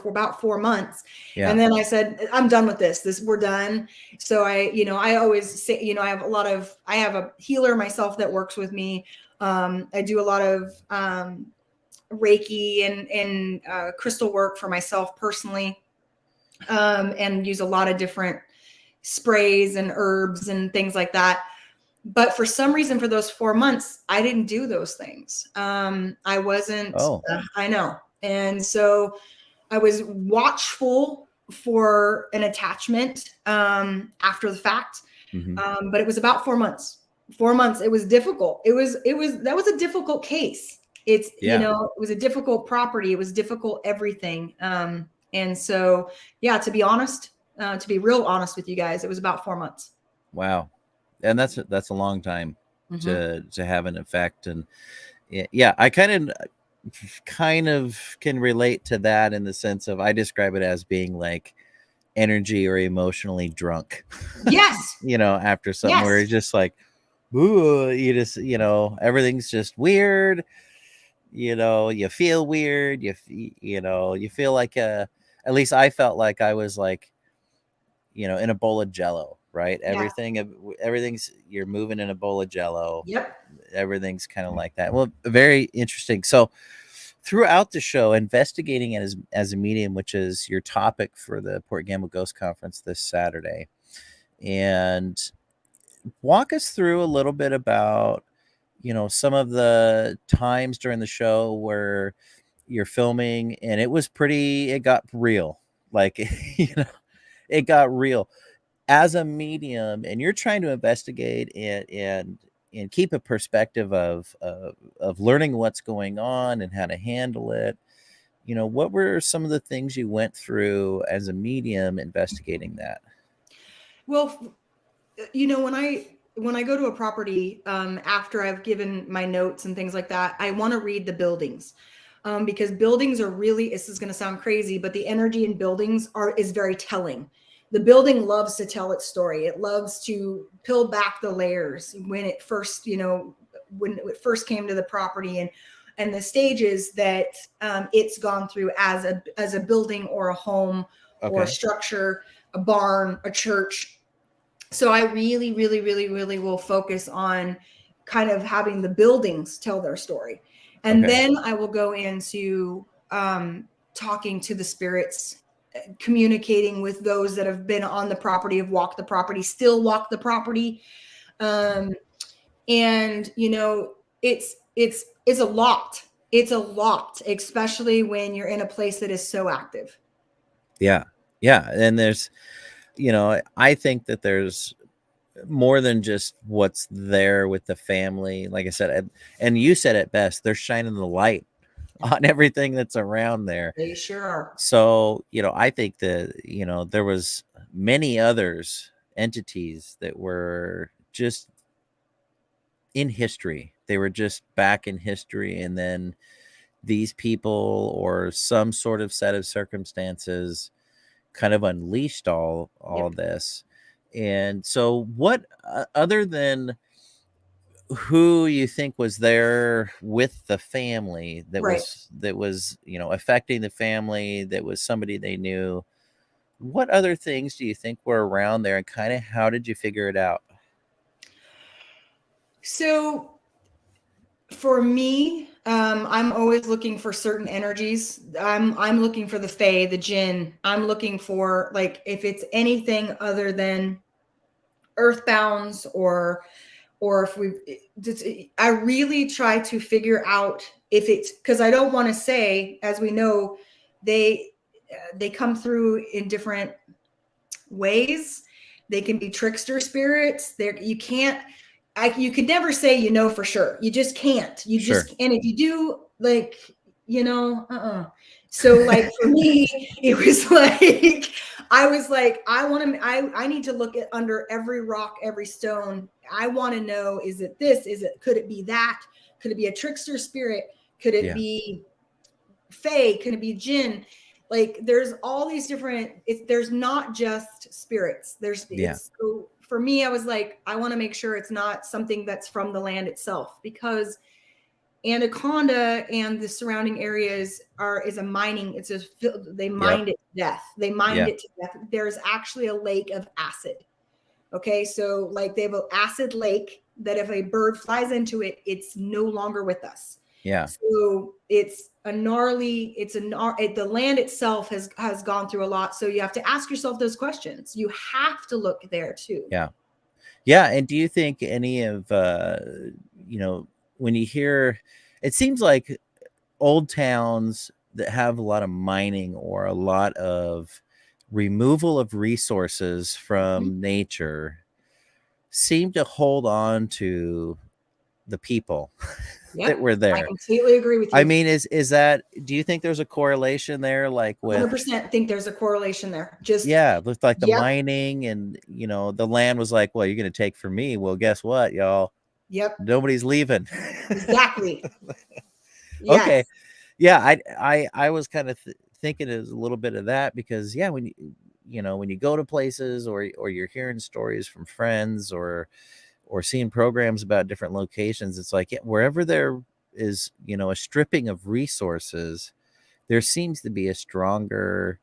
about 4 months. Yeah. And then I said, I'm done with this. We're done. So I always say, I have a healer myself that works with me. I do a lot of Reiki and crystal work for myself personally, and use a lot of different sprays and herbs and things like that. But for some reason, for those 4 months, I didn't do those things. I wasn't, I know. And so I was watchful for an attachment after the fact. But it was about 4 months. 4 months. It was difficult. That was a difficult case. It was a difficult property. It was difficult everything. And so, to be honest, to be real honest with you guys, it was about 4 months. Wow. And that's a long time to have an effect. And I kind of can relate to that in the sense of, I describe it as being like energy or emotionally drunk. Yes. After something where it's just like, ooh, you just, everything's just weird. You feel weird. You feel like at least I felt like I was like, in a bowl of Jello, right? Yeah. Everything's, you're moving in a bowl of Jello. Yep. Everything's kind of like that. Well, very interesting. So throughout the show, investigating it as a medium, which is your topic for the Port Gamble Ghost Conference this Saturday, and walk us through a little bit about, some of the times during the show where you're filming and it got real. Like, it got real as a medium, and you're trying to investigate and keep a perspective of learning what's going on and how to handle it. What were some of the things you went through as a medium investigating that? Well, when I go to a property, after I've given my notes and things like that, I want to read the buildings, because buildings are really, this is going to sound crazy, but the energy in buildings is very telling. The building loves to tell its story. It loves to peel back the layers when it first, when it first came to the property, and the stages that it's gone through as a building or a home or a structure, a barn, a church. So I really, really, really, really will focus on kind of having the buildings tell their story. And then I will go into talking to the spirits, communicating with those that have been on the property, have walked the property, still walk the property. And, it's a lot. It's a lot, especially when you're in a place that is so active. Yeah. Yeah. And there's, I think that there's more than just what's there with the family. Like I said, and you said it best, they're shining the light on everything that's around there. They sure are. So, I think that, there was many entities that were just in history. They were just back in history. And then these people or some sort of set of circumstances kind of unleashed all this. And so what, other than who you think was there with the family that was affecting the family, that was somebody they knew, what other things do you think were around there, and kind of how did you figure it out? So for me, I'm always looking for certain energies. I'm looking for the fae, the jinn. I'm looking for, like, if it's anything other than earthbounds or if I really try to figure out if it's, because I don't want to say, as we know, they come through in different ways. They can be trickster spirits. You could never say, for sure. You just can't. And if you do, like, So like for me, it was like, I was like, I need to look at under every rock, every stone. I want to know, is it this? Could it be that? Could it be a trickster spirit? Could it be fae? Could it be jinn? Like, there's all these different, there's not just spirits. So for me, I was like, I want to make sure it's not something that's from the land itself, because Anaconda and the surrounding areas is a mining. They mined it to death. They mined it to death. There's actually a lake of acid. Okay. So like they have an acid lake that if a bird flies into it, it's no longer with us. Yeah. So it's a gnarly, the land itself has gone through a lot. So you have to ask yourself those questions. You have to look there too. Yeah. Yeah. And do you think any of, when you hear, it seems like old towns that have a lot of mining or a lot of removal of resources from nature seem to hold on to the people that were I there. completely agree with you. I mean, is that, do you think there's a correlation there? Like with 100% think there's a correlation there. Just, with like the mining and, the land was like, well, you're going to take from me. Well, guess what, y'all? Yep. Nobody's leaving. Exactly. Okay. Yes. Yeah. I was kind of thinking it was a little bit of that because when when you go to places or you're hearing stories from friends or seeing programs about different locations, it's like wherever there is, a stripping of resources, there seems to be a stronger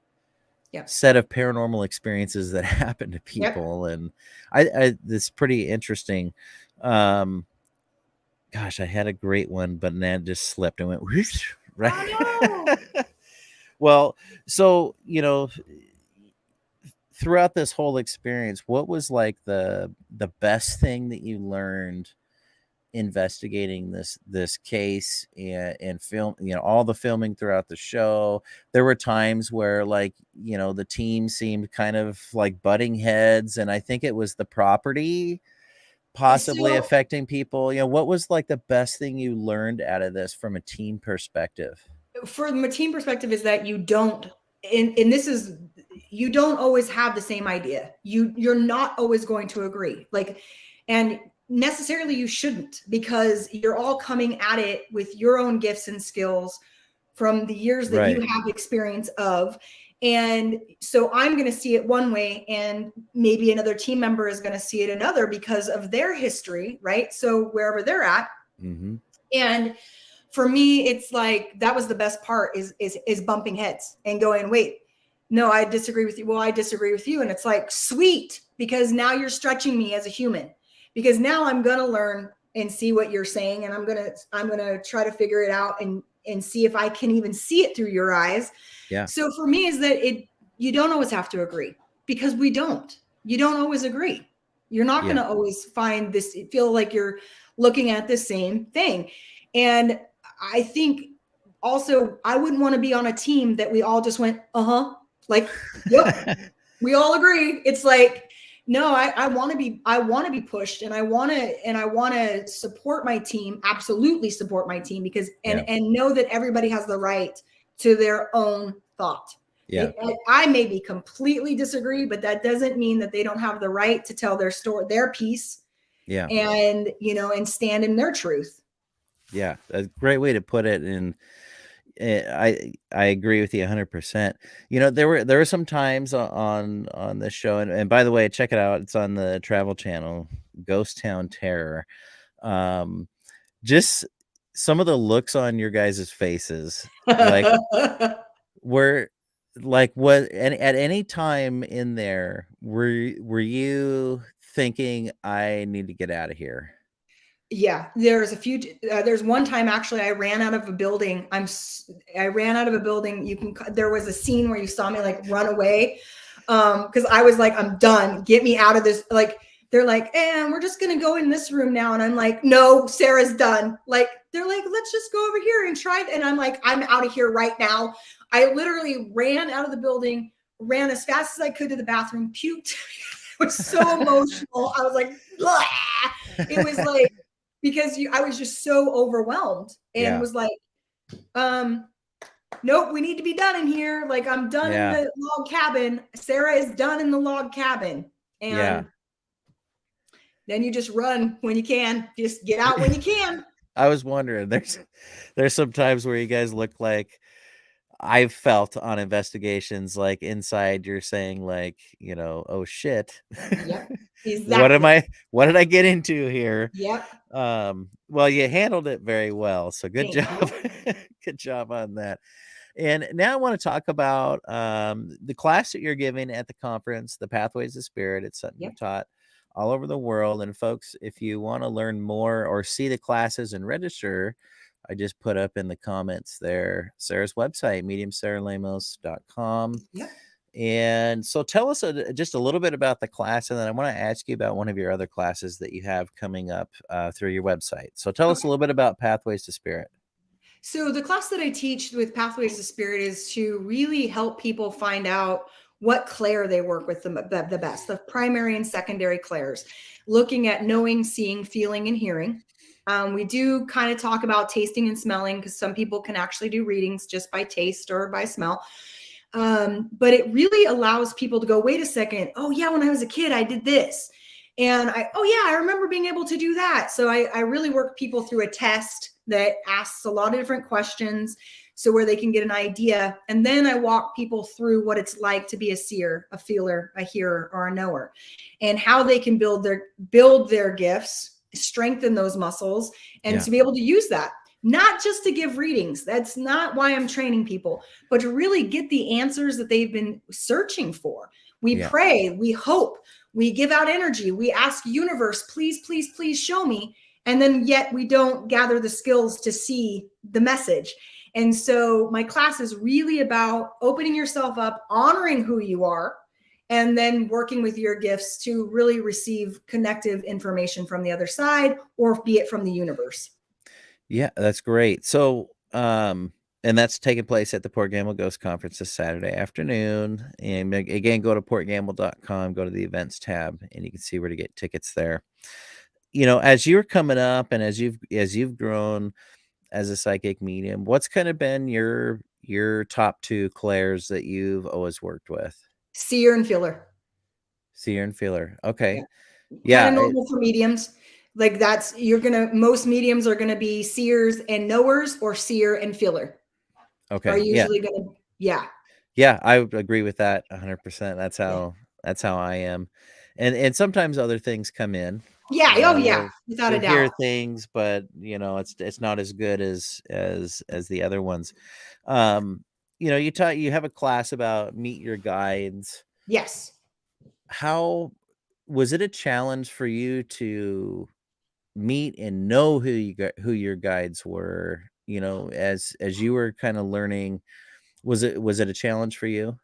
set of paranormal experiences that happen to people. And I this is pretty interesting. Gosh, I had a great one, but then it just slipped and went whoosh, right. Oh, no. Well, so throughout this whole experience, what was like the best thing that you learned investigating this case and film, all the filming throughout the show? There were times where like, the team seemed kind of like butting heads, and I think it was the property possibly affecting people. What was like the best thing you learned out of this from a team perspective? From a team perspective is that you don't, and this is, you don't always have the same idea. You're not always going to agree. Like, and necessarily you shouldn't, because you're all coming at it with your own gifts and skills from the years that you have experience of. And so I'm going to see it one way, and maybe another team member is going to see it another because of their history, right? So wherever they're at. And for me, it's like, that was the best part is bumping heads and going, wait, no, I disagree with you. Well, I disagree with you. And it's like, sweet, because now you're stretching me as a human, because now I'm going to learn and see what you're saying. And I'm going to try to figure it out and see if I can even see it through your eyes. Yeah. So for me is that you don't always have to agree, because you don't always agree. You're not going to always find this, feel like you're looking at the same thing. And I think also I wouldn't want to be on a team that we all just went, like, yep, we all agree. It's like, no, I want to be pushed, and I want to support my team, absolutely support my team, because, and know that everybody has the right to their own thought. Yeah. I maybe completely disagree, but that doesn't mean that they don't have the right to tell their story, their piece. Yeah. And, and stand in their truth. Yeah. A great way to put it. And I agree with you 100%. There were some times on this show, and by the way, check it out. It's on the Travel Channel, Ghost Town Terror. Just some of the looks on your guys' faces, like were like, what, and at any time in there, were you thinking, I need to get out of here? Yeah, there's there's one time actually I ran out of a building. I ran out of a building. There was a scene where you saw me like run away. Cause I was like, I'm done. Get me out of this. Like, they're like, and we're just going to go in this room now. And I'm like, no, Sarah's done. Like, they're like, let's just go over here and try it. And I'm like, I'm out of here right now. I literally ran out of the building, ran as fast as I could to the bathroom, puked. It was so emotional. I was like, blah. It was like, because I was just so overwhelmed and was like, nope, we need to be done in here. Like, I'm done in the log cabin. Sarah is done in the log cabin. And then you just run when you can. Just get out when you can. I was wondering, there's some times where you guys look like, I've felt on investigations, like inside you're saying like, oh shit. Yep. Exactly. What did I get into here? Yep. Well, you handled it very well. So good job. Good job on that. And now I want to talk about the class that you're giving at the conference, the Pathways of Spirit. It's something you've taught all over the world. And folks, if you want to learn more or see the classes and register, I just put up in the comments there Sarah's website, mediumsarahlemos.com. Yep. And so tell us just a little bit about the class, and then I want to ask you about one of your other classes that you have coming up through your website. So tell us a little bit about Pathways to Spirit. So the class that I teach with Pathways to Spirit is to really help people find out what clair they work with the best, the primary and secondary clairs, looking at knowing, seeing, feeling, and hearing. We do kind of talk about tasting and smelling, because some people can actually do readings just by taste or by smell. But it really allows people to go, wait a second. Oh yeah, when I was a kid, I did this. And I remember being able to do that. So I really work people through a test that asks a lot of different questions, so where they can get an idea. And then I walk people through what it's like to be a seer, a feeler, a hearer, or a knower, and how they can build their gifts, strengthen those muscles, and to be able to use that. Not just to give readings. That's not why I'm training people, but to really get the answers that they've been searching for. We pray, we hope, we give out energy, we ask universe, please, please, please show me. And then yet we don't gather the skills to see the message. And so my class is really about opening yourself up, honoring who you are, and then working with your gifts to really receive connective information from the other side, or be it from the universe. Yeah, that's great. So, and that's taking place at the Port Gamble Ghost Conference this Saturday afternoon. And again, go to portgamble.com, go to the events tab, and you can see where to get tickets there. You know, as you're coming up and as you've grown as a psychic medium, what's kind of been your top two clairs that you've always worked with? Seer and feeler. Seer and feeler. Okay. Yeah. Kind of normal for mediums. Like most mediums are going to be seers and knowers, or seer and feeler. Okay. Are usually going to, Yeah, I would agree with that 100%. That's how I am. And sometimes other things come in. Yeah. Without a doubt. Hear things, but it's not as good as the other ones. You have a class about meet your guides. Yes. How was it a challenge for you to meet and know who your guides were, as you were kind of learning? Was it a challenge for you?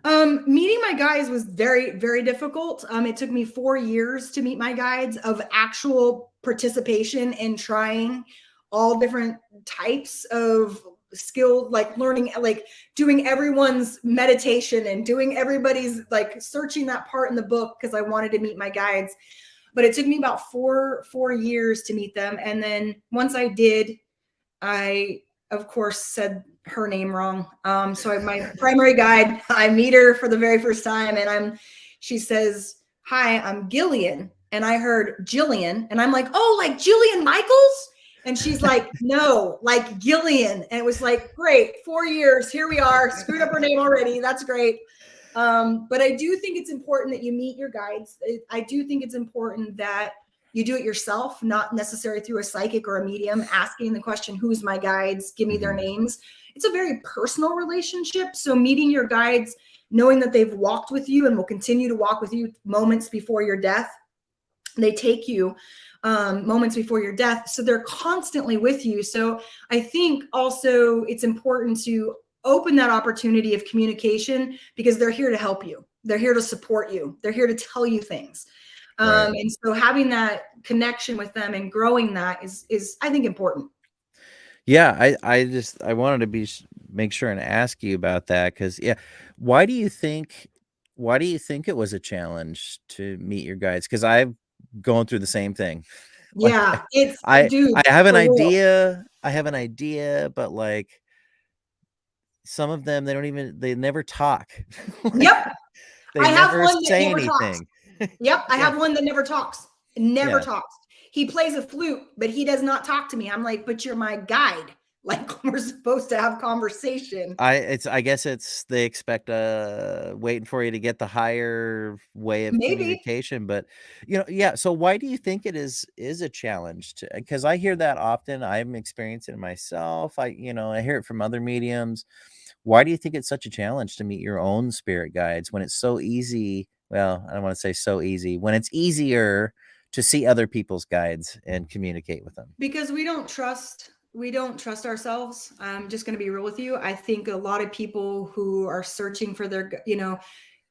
Meeting my guides was very, very difficult. It took me 4 years to meet my guides, of actual participation and trying all different types of skill, like learning, like doing everyone's meditation and doing everybody's, like searching that part in the book, because I wanted to meet my guides. But it took me about four years to meet them. And then once I did, I, of course, said her name wrong. So my primary guide, I meet her for the very first time, and she says, "Hi, I'm Gillian." And I heard Jillian, and I'm like, "Oh, like Jillian Michaels?" And she's like, "No, like Gillian." And it was like, great, 4 years, here we are, screwed up her name already. That's great. But I do think it's important that you meet your guides. I do think it's important that you do it yourself, not necessarily through a psychic or a medium, asking the question, who's my guides? Give me their names. It's a very personal relationship. So meeting your guides, knowing that they've walked with you and will continue to walk with you moments before your death. They take you moments before your death. So they're constantly with you. So I think also it's important to open that opportunity of communication, because they're here to help you. They're here to support you. They're here to tell you things. Right. And so having that connection with them and growing that is I think important. Yeah, I wanted to make sure and ask you about that, because why do you think it was a challenge to meet your guides? Because I've gone through the same thing. Yeah, I have an idea. I have an idea, but like some of them, they never talk. Yep. They never say anything. Yep. I have one that never talks. Never talks. He plays a flute, but he does not talk to me. I'm like, but you're my guide. Like, we're supposed to have conversation. I guess they expect waiting for you to get the higher way of communication. But so why do you think it is a challenge? Because I hear that often. I'm experiencing it myself. I hear it from other mediums. Why do you think it's such a challenge to meet your own spirit guides when it's so easy? Well, I don't want to say so easy, when it's easier to see other people's guides and communicate with them. Because we don't trust we don't trust ourselves. I'm just going to be real with you. I think a lot of people who are searching for their,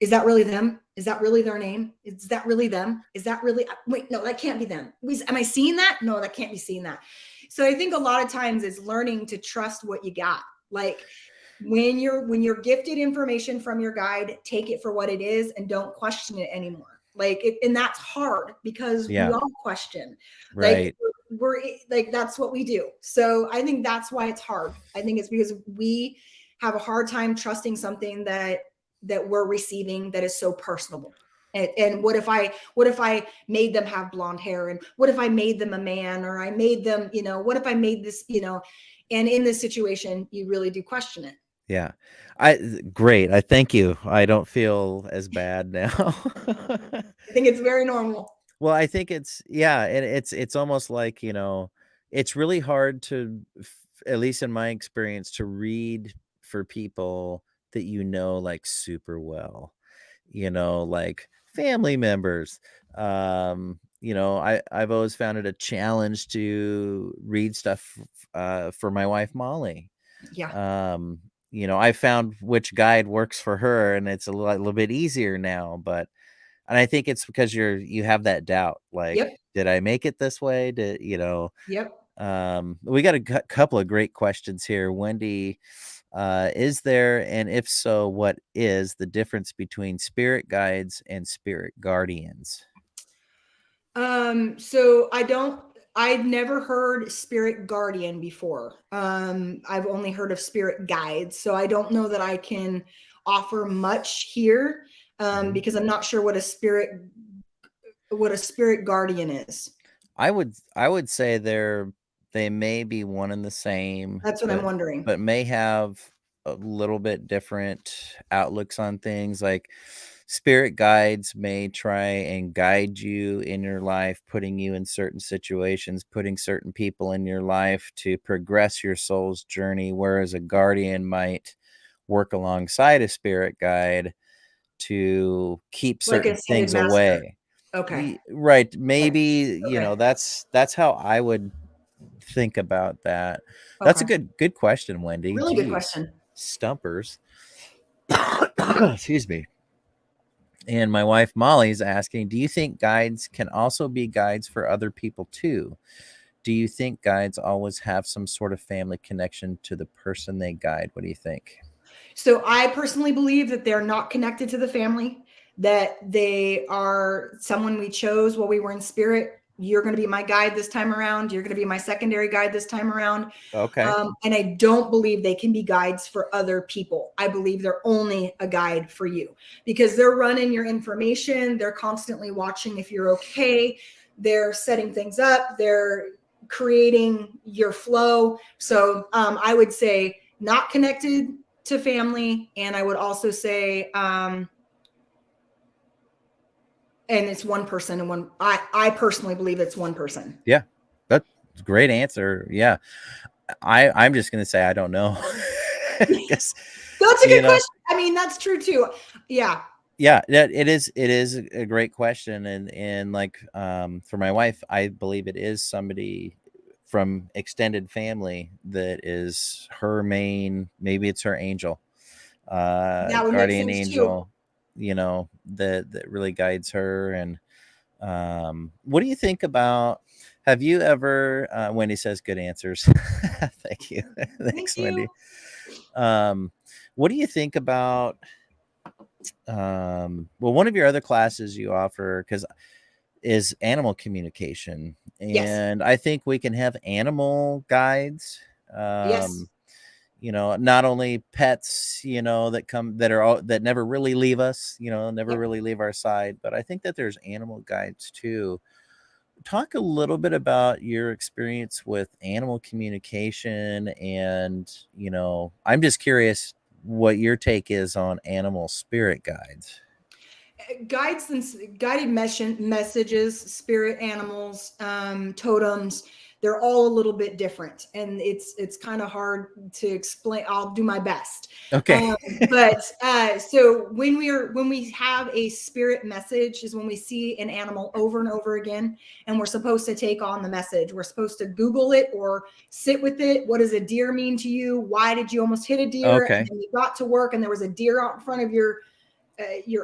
is that really them? Is that really their name? Is that really them? Is that really, wait, no, that can't be them. Am I seeing that? No, that can't be seeing that. So I think a lot of times it's learning to trust what you got. Like when you're gifted information from your guide, take it for what it is and don't question it anymore. And that's hard because we all question. Right. We're like, that's what we do. So I think that's why it's hard. I think it's because we have a hard time trusting something that we're receiving that is so personable. And what if I made them have blonde hair, and what if I made them a man, or I made them, what if I made this, and in this situation, you really do question it. Yeah. Great. I thank you. I don't feel as bad now. I think it's very normal. Well, I think it's almost like, it's really hard to, at least in my experience, to read for people that like super well, like family members. I've always found it a challenge to read stuff for my wife Molly. Yeah. I found which guide works for her, and it's a little bit easier now, and I think it's because you have that doubt, like, Yep. Did I make it this way? Yep. We got a couple of great questions here. Wendy, is there, and if so, what is the difference between spirit guides and spirit guardians? So I've never heard spirit guardian before. I've only heard of spirit guides. So I don't know that I can offer much here, because I'm not sure what a spirit guardian is. I would say they may be one and the same. That's what I'm wondering. But may have a little bit different outlooks on things. Like spirit guides may try and guide you in your life, putting you in certain situations, putting certain people in your life to progress your soul's journey, whereas a guardian might work alongside a spirit guide to keep certain things away. Okay. Right. Maybe, Okay. that's how I would think about that. That's a good question, Wendy. Really good question. Stumpers. Excuse me. And my wife Molly's asking, do you think guides can also be guides for other people too? Do you think guides always have some sort of family connection to the person they guide? What do you think? So I personally believe that they're not connected to the family, that they are someone we chose while we were in spirit. You're going to be my guide this time around. You're going to be my secondary guide this time around. Okay. And I don't believe they can be guides for other people. I believe they're only a guide for you, because they're running your information. They're constantly watching if you're okay. They're setting things up. They're creating your flow. So I would say not connected to family. And I would also say, and it's one person, and I personally believe it's one person. Yeah, that's a great answer. Yeah. I'm just going to say, I don't know. That's a good question. I mean, that's true too. Yeah. Yeah, it is a great question. And like, for my wife, I believe it is somebody from extended family that is her main, maybe it's her angel, guardian angel, that really guides her. And what do you think about, have you ever, Wendy says good answers. Thank you. Thanks, Wendy. What do you think about, one of your other classes you offer is animal communication. And yes. I think we can have animal guides. Yes. Not only pets, that never really leave us, never really leave our side, but I think that there's animal guides too. Talk a little bit about your experience with animal communication. And, I'm just curious what your take is on animal spirit guides. Guides and guided messages, spirit animals, totems, they're all a little bit different, and it's kind of hard to explain. I'll do my best. Okay. But so when we have a spirit message is when we see an animal over and over again, and we're supposed to take on the message. We're supposed to Google it or sit with it. What does a deer mean to you? Why did you almost hit a deer? Okay. And then you got to work and there was a deer out in front of your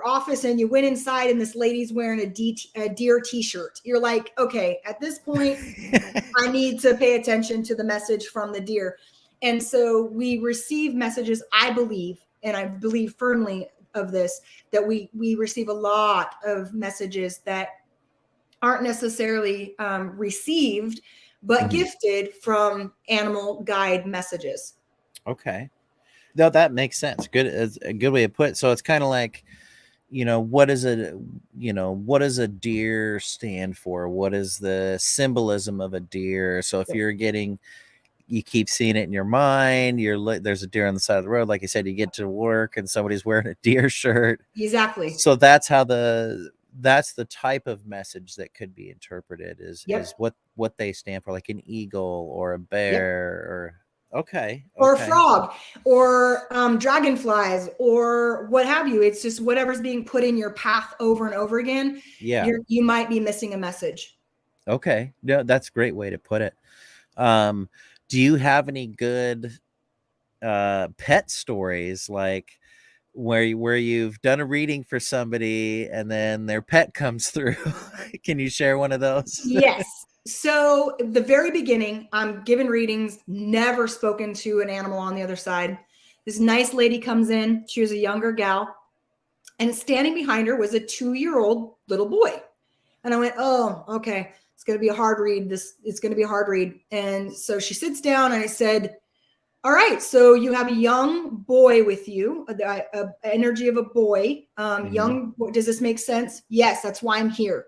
office, and you went inside and this lady's wearing a deer t-shirt. You're like, okay, at this point, I need to pay attention to the message from the deer. And so we receive messages, I believe, and I believe firmly of this, that we receive a lot of messages that aren't necessarily received, but gifted from animal guide messages. Okay. No, that makes sense. Good. Is a good way to put it. So it's kind of like, what does a deer stand for? What is the symbolism of a deer? So if you keep seeing it in your mind, there's a deer on the side of the road. Like you said, you get to work and somebody's wearing a deer shirt. Exactly. So that's the type of message that could be interpreted is what they stand for, like an eagle or a bear or or a frog or dragonflies or what have you. It's just whatever's being put in your path over and over again. Yeah. You might be missing a message. Okay. No, that's a great way to put it. Do you have any good pet stories, like where you've done a reading for somebody and then their pet comes through? Can you share one of those? Yes. So the very beginning, I'm giving readings, never spoken to an animal on the other side. This nice lady comes in. She was a younger gal, and standing behind her was a 2-year-old little boy. And I went, oh, okay. It's going to be a hard read. It's going to be a hard read. And so she sits down and I said, all right, so you have a young boy with you, a energy of a boy, young. Does this make sense? Yes, that's why I'm here.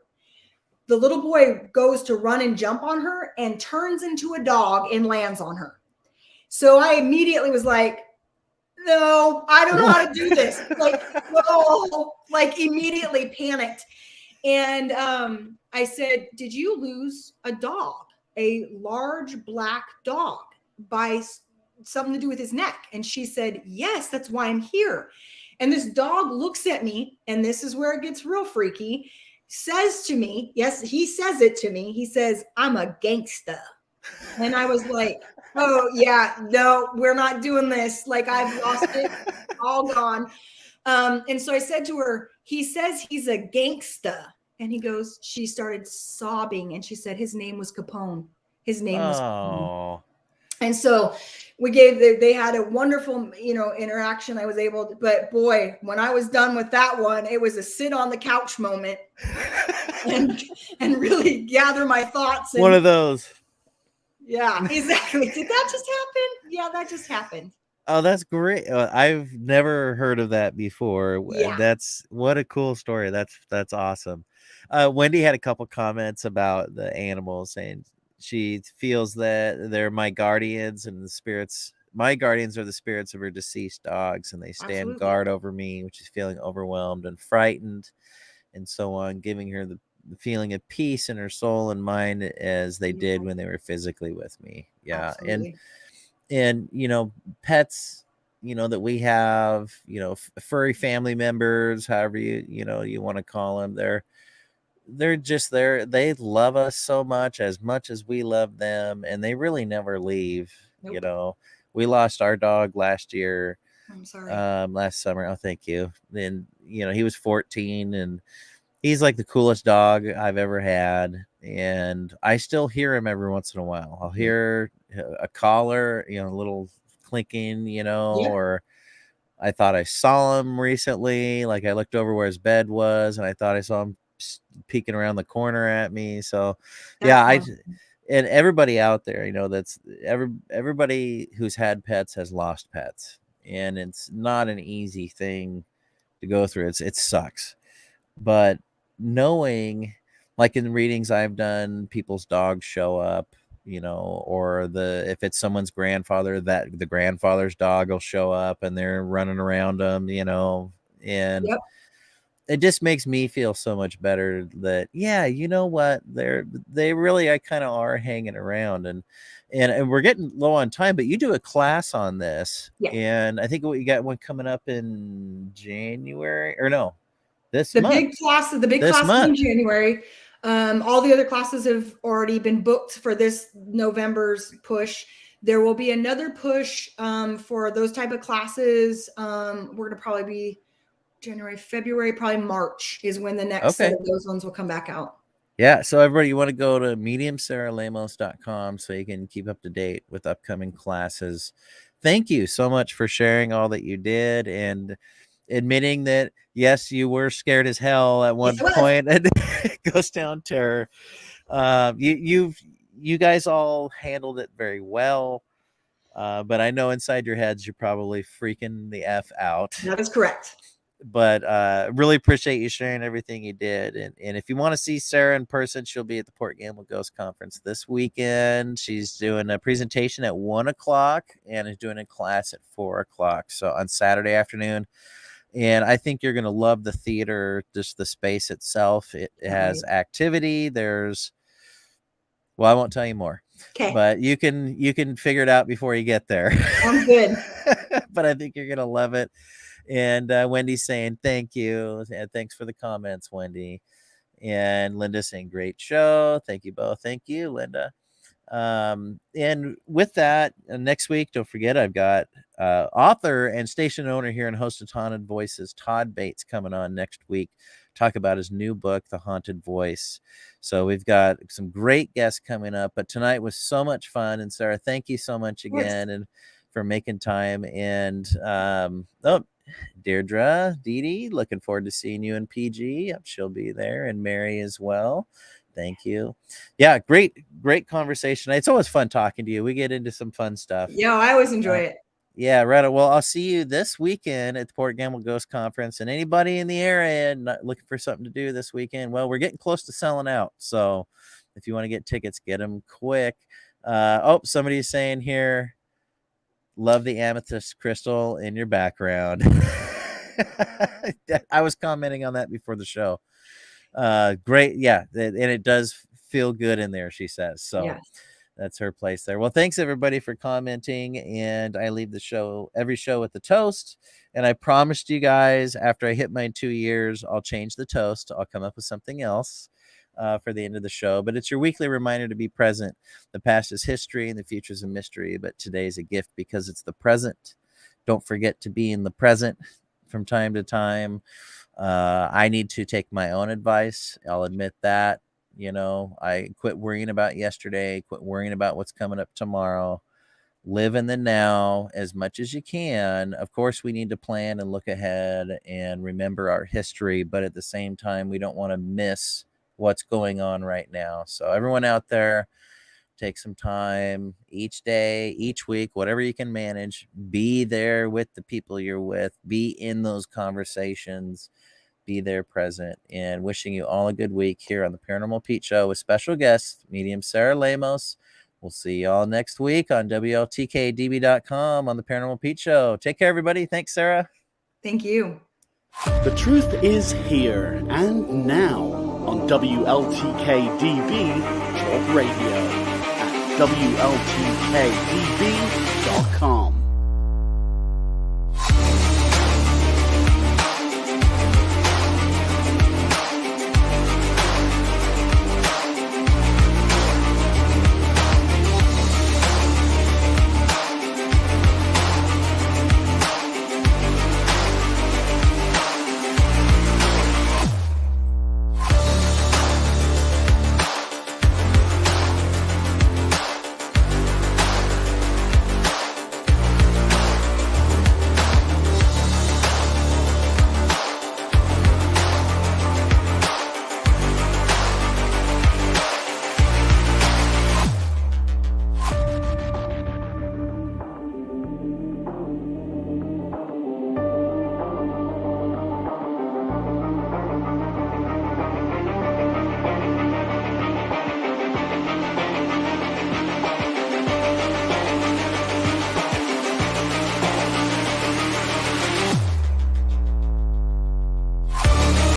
The little boy goes to run and jump on her and turns into a dog and lands on her. So I immediately was like, no, I don't know how to do this. Like, no, like immediately panicked. And I said, did you lose a dog, a large black dog, by something to do with his neck? And she said, yes, that's why I'm here. And this dog looks at me, and this is where it gets real freaky, says to me, yes, he says it to me. He says, I'm a gangsta. And I was like, oh yeah, no, we're not doing this. Like, I've lost it, all gone. And so I said to her, he says he's a gangsta. And he goes, she started sobbing, and she said his name was Capone. His name was Capone. And so they had a wonderful, interaction. I was able to, but boy, when I was done with that one, it was a sit on the couch moment and really gather my thoughts. One of those. Yeah, exactly. Did that just happen? Yeah, that just happened. Oh, that's great. I've never heard of that before. Yeah. That's what a cool story. That's awesome. Wendy had a couple comments about the animals, saying she feels that they're my guardians, and the spirits. My guardians are the spirits of her deceased dogs, and they stand guard over me, which is feeling overwhelmed and frightened, and so on, giving her the feeling of peace in her soul and mind as they did when they were physically with me. Yeah. Absolutely. And pets, that we have, furry family members, however you want to call them, they're just there. They love us so much as we love them, and they really never leave. Nope. We lost our dog last year. I'm sorry. Last summer. Oh, thank you. And he was 14, and he's like the coolest dog I've ever had. And I still hear him every once in a while. I'll hear a collar, a little clinking, or I thought I saw him recently. Like, I looked over where his bed was, and I thought I saw him peeking around the corner at me. So and everybody out there, that's everybody who's had pets has lost pets, and it's not an easy thing to go through. It sucks. But knowing, like in readings I've done, people's dogs show up, or if it's someone's grandfather, that the grandfather's dog will show up and they're running around them, and it just makes me feel so much better that, yeah, you know what, they really, I kind of are hanging around, and we're getting low on time, but you do a class on this. Yeah. And I think you got one coming up in January, or no, this The month. big class is in January. All the other classes have already been booked for this November's push. There will be another push for those type of classes. We're going to probably be January, February, probably March is when the next set of those ones will come back out. Yeah. So everybody, you want to go to mediumsarahlemos.com so you can keep up to date with upcoming classes. Thank you so much for sharing all that you did and admitting that, yes, you were scared as hell at one point at Ghost Town Terror. You guys all handled it very well. But I know inside your heads, you're probably freaking the F out. That is correct. But really appreciate you sharing everything you did. And if you want to see Sarah in person, she'll be at the Port Gamble Ghost Conference this weekend. She's doing a presentation at 1:00 and is doing a class at 4:00. So on Saturday afternoon. And I think you're going to love the theater, just the space itself. It has activity. Well, I won't tell you more. Okay. But you can figure it out before you get there. I'm good. But I think you're going to love it. And Wendy's saying thank you. And thanks for the comments, Wendy. And Linda saying great show. Thank you both. Thank you, Linda. And with that, next week, don't forget, I've got author and station owner here and host of Haunted Voices, Todd Bates, coming on next week. Talk about his new book, The Haunted Voice. So we've got some great guests coming up. But tonight was so much fun. And Sarah, thank you so much again and for making time. And Deirdre, Dee Dee, looking forward to seeing you in PG. She'll be there, and Mary as well. Thank you. Yeah, great conversation. It's always fun talking to you. We get into some fun stuff. Yeah, I always enjoy it. Yeah, right. Well, I'll see you this weekend at the Port Gamble Ghost Conference. And anybody in the area not looking for something to do this weekend, well, we're getting close to selling out. So if you want to get tickets, get them quick. Somebody's saying here, love the amethyst crystal in your background. I was commenting on that before the show. Great. Yeah. And it does feel good in there, she says. So that's her place there. Well, thanks everybody for commenting. And I leave every show with the toast. And I promised you guys after I hit my 2 years, I'll change the toast. I'll come up with something else for the end of the show, but it's your weekly reminder to be present. The past is history and the future is a mystery, but today is a gift because it's the present. Don't forget to be in the present from time to time. I need to take my own advice. I'll admit that, I quit worrying about yesterday, quit worrying about what's coming up tomorrow. Live in the now as much as you can. Of course, we need to plan and look ahead and remember our history, but at the same time, we don't want to miss what's going on right now. So everyone out there, take some time each day, each week, whatever you can manage, be there with the people you're with, be in those conversations, be there present, and wishing you all a good week here on the Paranormal Pete Show with special guest, medium Sarah Lemos. We'll see y'all next week on WLTK-DB.com on the Paranormal Pete Show. Take care, everybody. Thanks, Sarah. Thank you. The truth is here and now on WLTK-DB Talk Radio at WLTK-DB.com.